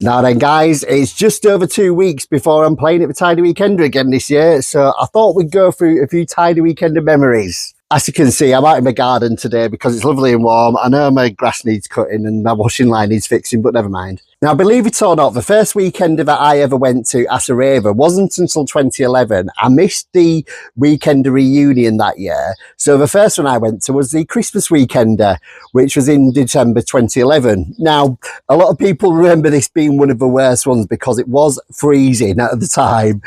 Now then, guys, it's just over 2 weeks before I'm playing at the Tidy Weekender again this year, so I thought we'd go through a few Tidy Weekender memories. As you can see, I'm out in my garden today because it's lovely and warm. I know my grass needs cutting and my washing line needs fixing, but never mind. Now, believe it or not, the first weekender that I ever went to as a raver wasn't until 2011. I missed the weekender reunion that year. So the first one I went to was the Christmas weekender, which was in December 2011. Now, a lot of people remember this being one of the worst ones because it was freezing at the time.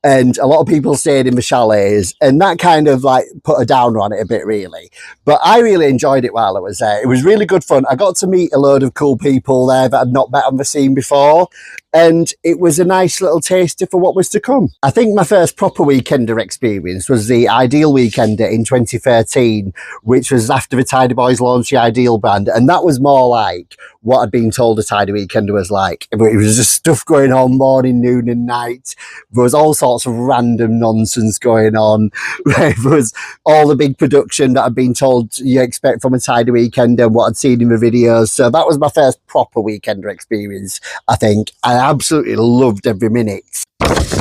And a lot of people stayed in the chalets, and that kind of like put a downer on it a bit, really. But I really enjoyed it while I was there. It was really good fun. I got to meet a load of cool people there that I'd not met on the scene before, and it was a nice little taster for what was to come. I think my first proper weekender experience was the Ideal Weekender in 2013, which was after the Tidy Boys launched the Ideal brand, and that was more like what I'd been told a Tidy Weekender was like. It was just stuff going on morning, noon and night. There was all sorts of random nonsense going on. There was all the big production that I'd been told you expect from a Tidy Weekender and what I'd seen in the videos. So that was my first proper weekender experience, I think. I absolutely loved every minute.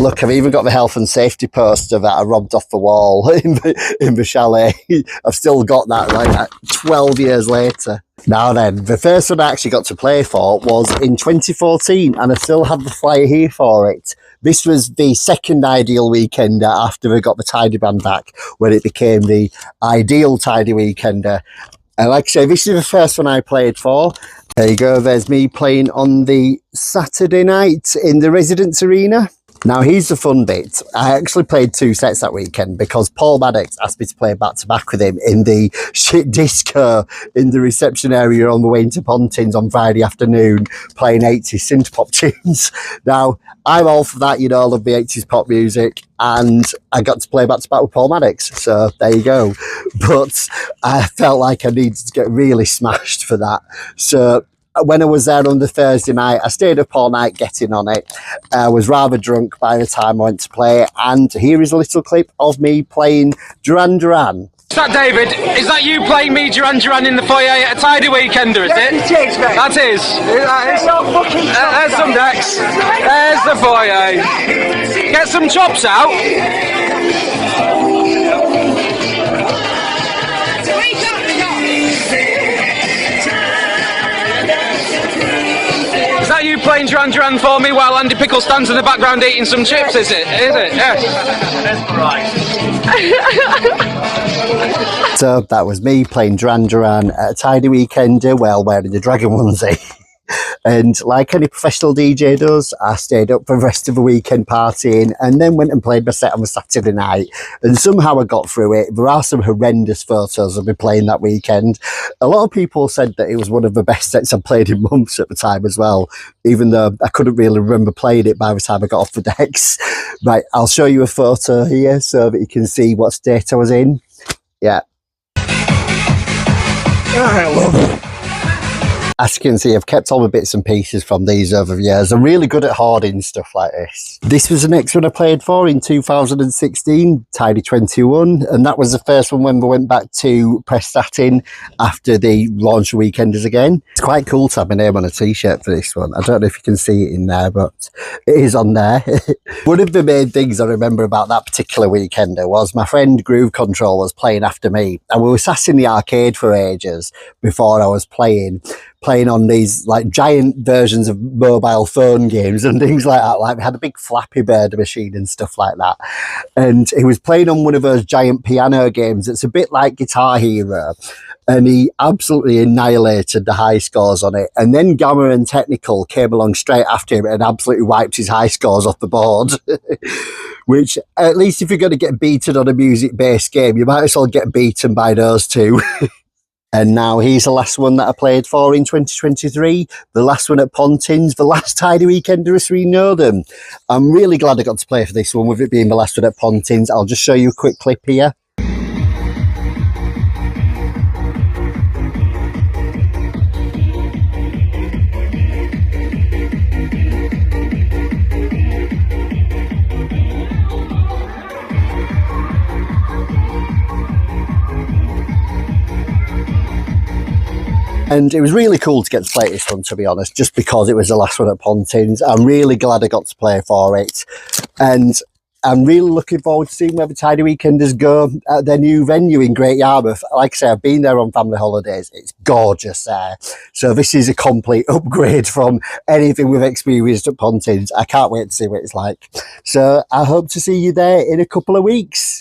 Look, I've even got the health and safety poster that I robbed off the wall in the chalet. I've still got that like 12 years later. Now then, the first one I actually got to play for was in 2014, and I still have the flyer here for it. This was the second Ideal Weekender after we got the Tidy band back, when it became the Ideal Tidy Weekender. And like I say, this is the first one I played for. There you go, there's me playing on the Saturday night in the Residence Arena. Now, here's the fun bit. I actually played 2 sets that weekend because Paul Maddox asked me to play back-to-back with him in the shit disco in the reception area on the way into Pontins on Friday afternoon, playing 80s synth-pop tunes. Now, I'm all for that, you know, I love the 80s pop music, and I got to play back-to-back with Paul Maddox, so there you go. But I felt like I needed to get really smashed for that. So when I was there on the Thursday night, I stayed up all night getting on it. I was rather drunk by the time I went to play, and here is a little clip of me playing Duran Duran. Is that David? Is that you playing me Duran Duran in the foyer at a Tidy Weekender, is it? It is, mate. That is. There's some decks. There's the foyer. Get some chops out. Is that you playing Duran Duran for me while Andy Pickle stands in the background eating some chips, is it? Is it? Yes. So that was me playing Duran Duran at a Tidy Weekender while wearing the Dragon onesie. And like any professional DJ does, I stayed up for the rest of the weekend partying and then went and played my set on the Saturday night. And somehow I got through it. There are some horrendous photos of me playing that weekend. A lot of people said that it was one of the best sets I'd played in months at the time as well, even though I couldn't really remember playing it by the time I got off the decks. Right, I'll show you a photo here so that you can see what state I was in. Yeah. I love it. As you can see, I've kept all the bits and pieces from these over the years. I'm really good at hoarding stuff like this. This was the next one I played for in 2016, Tidy 21, and that was the first one when we went back to Prestatyn after the launch weekenders again. It's quite cool to have my name on a t-shirt for this one. I don't know if you can see it in there, but it is on there. One of the main things I remember about that particular weekender was my friend Groove Control was playing after me, and we were sat in the arcade for ages before I was playing on these like giant versions of mobile phone games and things like that. Like we had a big Flappy Bird machine and stuff like that. And he was playing on one of those giant piano games. It's a bit like Guitar Hero. And he absolutely annihilated the high scores on it. And then Gamma and Technical came along straight after him and absolutely wiped his high scores off the board. Which, at least if you're going to get beaten on a music-based game, you might as well get beaten by those two. And now here's the last one that I played for in 2023, the last one at Pontins, the last Tidy Weekender as we know them. I'm really glad I got to play for this one, with it being the last one at Pontins. I'll just show you a quick clip here. And it was really cool to get to play this one, to be honest, just because it was the last one at Pontins. I'm really glad I got to play for it. And I'm really looking forward to seeing where the Tidy Weekenders go at their new venue in Great Yarmouth. Like I say, I've been there on family holidays. It's gorgeous there. So this is a complete upgrade from anything we've experienced at Pontins. I can't wait to see what it's like. So I hope to see you there in a couple of weeks.